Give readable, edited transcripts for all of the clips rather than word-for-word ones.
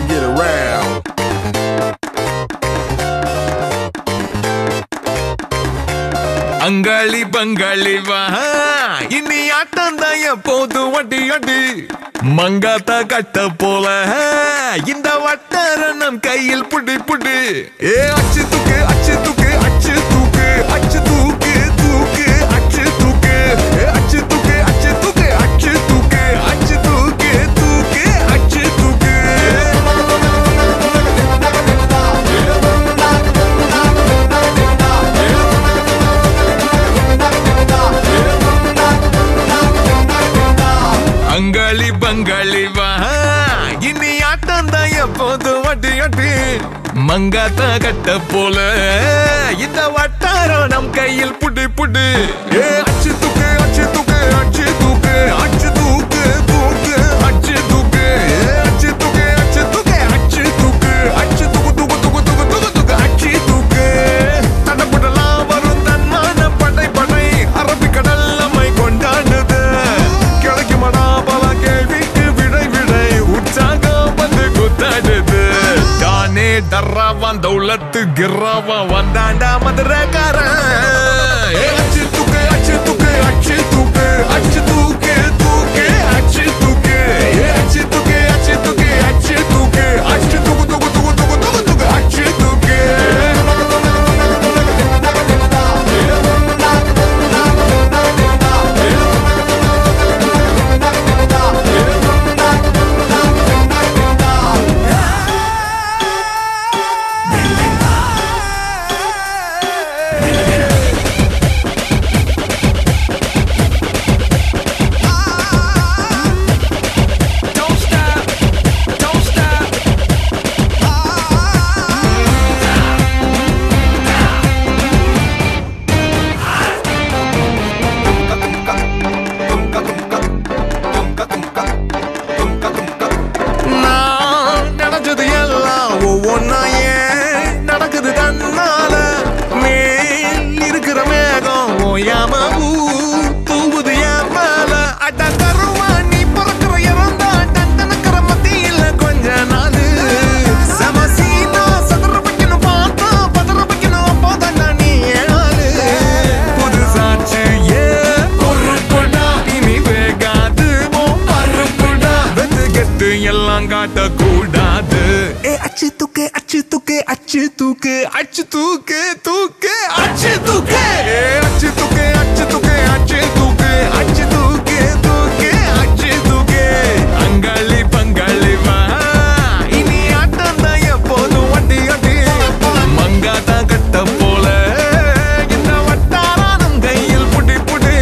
get around. அங்காளி பங்காளி வா இனி ஆட்டந்தான் எப்போது வட்டி அடி மங்காத்தா கட்ட போல இந்த வட்டாரம் கையில் புடி புடி ஏ அச்சு தூக்கு அச்சு தூக்கு அச்சு தூக்கு அச்சு தூக்கு தூக்கு அச்சு தூக்கு அச்சு தூக்கு அச்சு தூக்கு அச்சு தூக்கு அச்சு தூக்கு தூக்கு அச்சு தூக்கு அங்காளி பங்காளி வா இனி ஆட்டந்தான் எப்போது வட்டி அடி மங்காத்தா கட்ட போல இந்த வட்டாரம் நம் கையில் புடி புடி ஏ அச்சு தூக்கு அச்சு தூக்கு அச்சு தூக்கு அச்சு தூக்கு தூக்கு அச்சு தூக்கு அச்சு தூக்கு அச்சு தூக்கு அச்சு தூக்கு அச்சு தூக்கு தூக்கு தூக்கு தூக்கு தூக்கு தூக்கு அச்சு தூக்கு தடபுடலாம் வரும் தன்மான படை படை அரபிக்கடல் நம்மை கொண்டாடுது கிடைக்குமடா பல கேள்விக்கு விடை விடை உற்சாகம் வந்து குத்தாடுது தானே டர்ராவான் தௌலத்து கிர்ராவா வந்தாண்டா மதுரக்காரன் அச்சு தூக்கு அச்சு தூக்கு அச்சு தூக்கு அச்சு தூக்கு தூக்கு அச்சு தூக்கு அச்சு தூக்கு அச்சு தூக்கு அச்சு தூக்கு அச்சு தூக்கு தூக்கு தூக்கு தூக்கு தூக்கு தூக்கு அச்சு தூக்கு கூடாது அச்சு தூக்கு அச்சு தூக்கு அச்சு தூக்கு அச்சு தூக்கு தூக்கு அச்சு தூக்கு அச்சு தூக்கு அச்சு தூக்கு அச்சு தூக்கு அச்சு தூக்கு தூக்கு அச்சு தூக்கு அங்காளி பங்காளி வா இனி ஆட்டந்தான் எப்போதும் வட்டி அடி மங்காத்தா கட்ட போல இந்த வட்டாரம் கையில் புடி புடி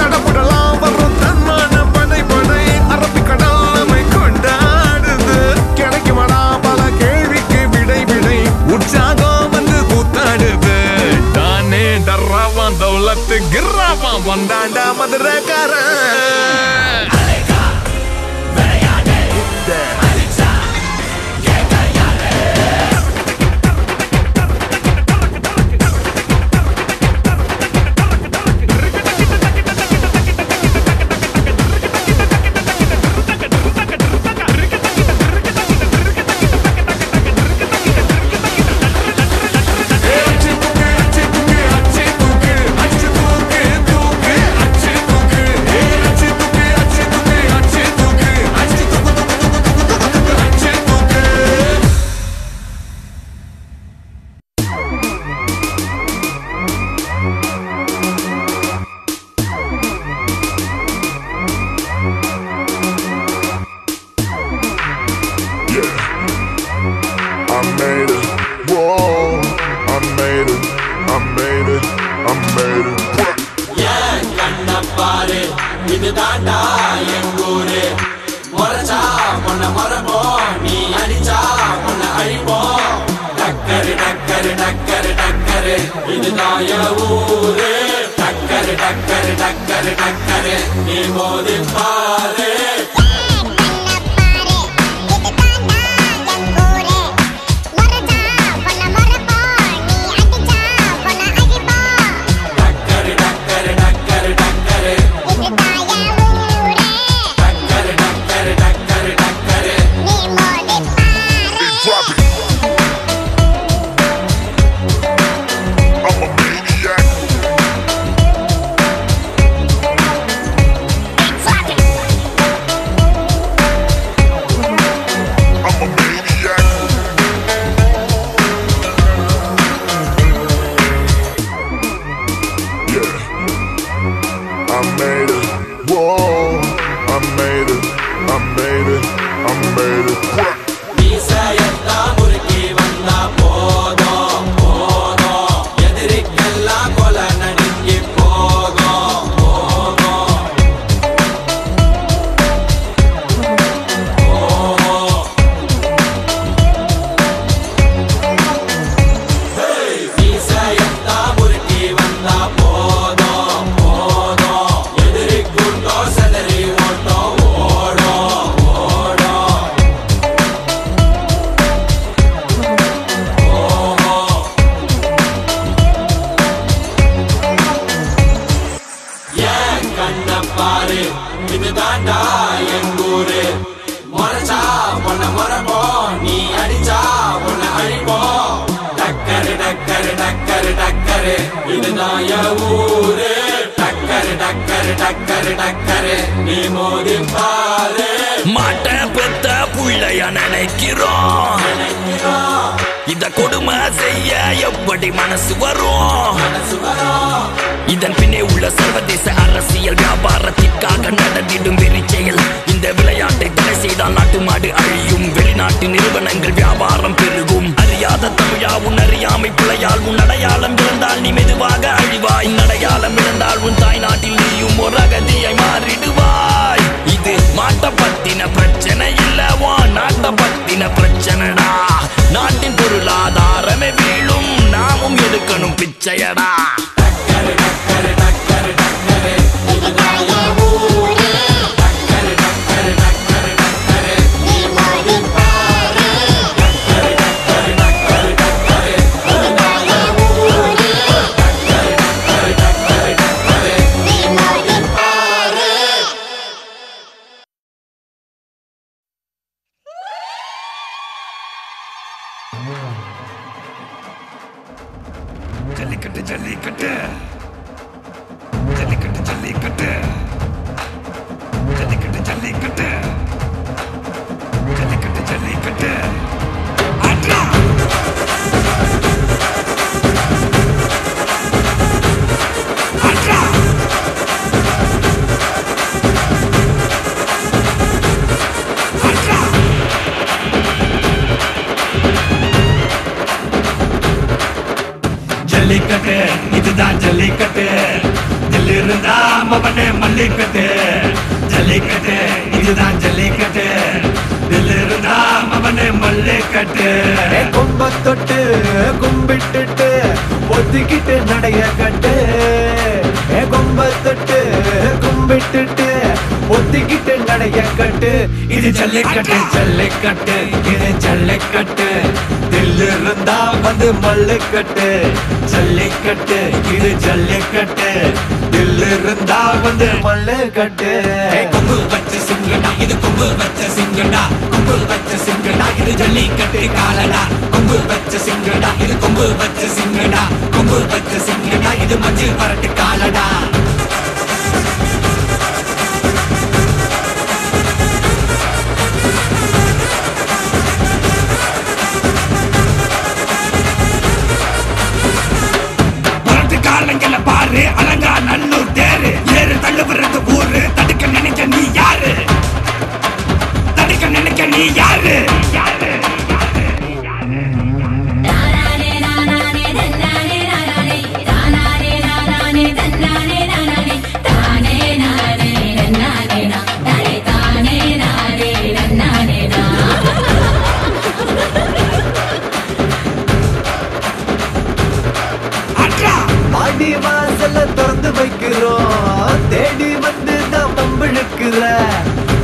தடபுடலாம் வரும் தன்மான படை படை அரபிக்கடல் நம்மை கொண்டாடுது கிடைக்குமடா பல கேள்விக்கு விடை விடை உற்சாகம் வந்து கூத்தாடுது தானே டர்ராவான் தௌலத்து கிர்ராவான் வந்தாண்டா மதுரக்காரன் இது தாண்டா எங்கூரு மொரச்சா பொண்ண மரபோம் நீ அடிச்சா பொண்ண அழிப்போம் டக்கரு டக்கரு டக்கரு டக்கரு இதுதான் என் ஊரு டக்கரு டக்கரு டக்கரு டக்கரு நீ மோதி பாரு பாரு இது தாண்டா எங்கூரு முறைச்சா உன்னை முறைப்போம் நீ அடிச்சா உன்னை அழிப்போம் டக்கரு டக்கரு டக்கரு டக்கரு இதுதான் என் ஊரு டக்கரு டக்கரு டக்கரு டக்கரு நீ மோதி பாரு மாட்ட பெத்த புள்ளைய நினைக்கிறோம் இத கொடுமை செய்ய எப்படி மனசு வரும் இதன் பின்னே உள்ள சர்வதேச அரசியல் வியாபாரத்திற்காக நடந்திடும் வெறிச்செயல் இந்த விளையாட்டை தடை செய்தால் நாட்டு மாடு அழியும் வெளிநாட்டு நிறுவனங்கள் வியாபாரம் பெருகும் அறியாத தமிழா உன் அறியாமை பிழையால் உன் அடையாளம் இழந்தால் நீ மெதுவாக அழிவாய் அடையாளம் இழந்தால் உன் தாய் நாட்டில் நீயும் ஒரு அகதியை மாறிடுவாய் இது மாட்ட பத்தின பிரச்சனை இல்லவா நாட்ட பத்தின பிரச்சனைடா நாட்டின் பொருளாதாரமே வீழும் நாமும் எடுக்கணும் பிச்சையடா டக்கரு டக்கரு டக்கரு டக்கரு இதுதான் என் ஊரு டக்கரு டக்கரு டக்கரு டக்கரு நீ மோதி பாரு டக்கரு டக்கரு டக்கரு டக்கரு இதுதான் என் ஊரு டக்கரு டக்கரு டக்கரு டக்கரு நீ மோதி பாரு ஜல்லிக்கட்டு ஜல்லிக்கட்டு ஜல்லிக்கட்டு ஜல்லிக்கட்டு ஜல்லிக்கட்டு ஜல்லிக்கட்டு ஜல்லிக்கட்டு ஜல்லிக்கட்டு அட்ரா அட்ரா அட்ரா ஜல்லிக்கட்டு இதுதான் ஜல்லிக்கட்டு தில்லி இருந்தா மவனே மல்லிக்கட்டு ஜல்லிக்கட்டு இதுதான் ஜல்லிக்கட்டு தில்லி இருந்தா மவனே மல்லிக்கட்டு கொம்ப தொட்டு கும்பிட்டுட்டு ஒத்திக்கிட்டு நடைய கட்டு கொம்ப தொட்டு கும்பிட்டுட்டு ஒத்திக்கிட்டு நடைய கட்டு இது ஜல்லிக்கட்டு ஜல்லிக்கட்டு இது ஜல்லிக்கட்டு தில்லு இருந்தா வந்து மல்லுக்கட்டு ஜல்லிக்கட்டு இது ஜல்லிக்கட்டு தில்லு இருந்தா வந்து மல்லுக்கட்டு கொம்பு வச்ச சிங்கடா இது கொம்பு வச்ச சிங்கடா கொம்பு வச்ச சிங்கடா இது ஜல்லிக்கட்டு காலடா கொம்பு வச்ச சிங்கடா இது கொம்பு வச்ச சிங்கடா கொம்பு வச்ச சிங்கடா இது மஞ்சள் பரட்டு காலடா காலங்கள பாரு அலங்கா நல்லூர் தேரு ஏறு தள்ளுவது ஊரு தடுக்க நினைக்க நீ யாரு தடுக்க நினைக்க நீ யாரு மாடி வாசல்ல திறந்து வைக்கிறோம் தேடி வந்து தான் பம்பிழுக்கிற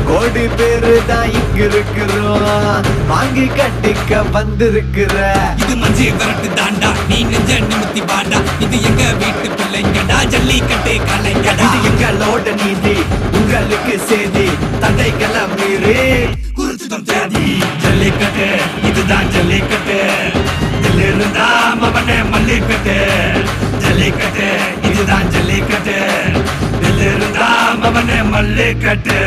கோடி பேரு தான் இங்க இருக்கிறோம் வாங்கி கட்டிக்க வந்திருக்கிற இது மஞ்சி விரட்டு தாண்டா நீ நெஞ்ச நிமித்தி பாண்டா இது எங்க வீட்டு பிள்ளைங்கடா ஜல்லிக்கட்டு கலைஞடா இது எங்களோட நீதி உங்களுக்கு செய்தி தடைகளை மீறி குறிச்சுதான் தேதி ஜல்லிக்கட்டு இதுதான் ஜல்லிக்கட்டு தில்லி இருந்தா மவனே மல்லிக்கட்டு ஜல்லிக்கட்டு இதுதான் ஜல்லிக்கட்டு தில்லி இருந்தா மவனே மல்லிக்கட்டு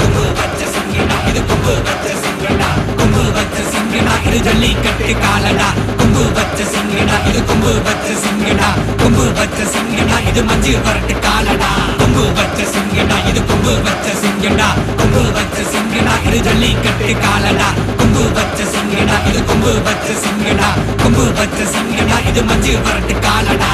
கொம்பு வச்ச சிங்கடா இது கொம்பு வச்ச சிங்கடா கொம்பு வச்ச சிங்கடா இது ஜல்லிக்கட்டு காலடா கொம்பு வச்ச சிங்கடா இது கொம்பு வச்ச சிங்கடா கொம்பு வச்ச சிங்கடா இது மஞ்சள் வரட்டு காலடா கொம்பு வச்ச சிங்கடா இது கொம்பு வச்ச சிங்கடா கொம்பு வச்ச சிங்கடா இது ஜல்லிக்கட்டு காலடா கொம்பு வச்ச சிங்கடா இது கொம்பு வச்ச சிங்கடா கொம்பு வச்ச சிங்கடா இது மஞ்சள் வரட்டு காலடா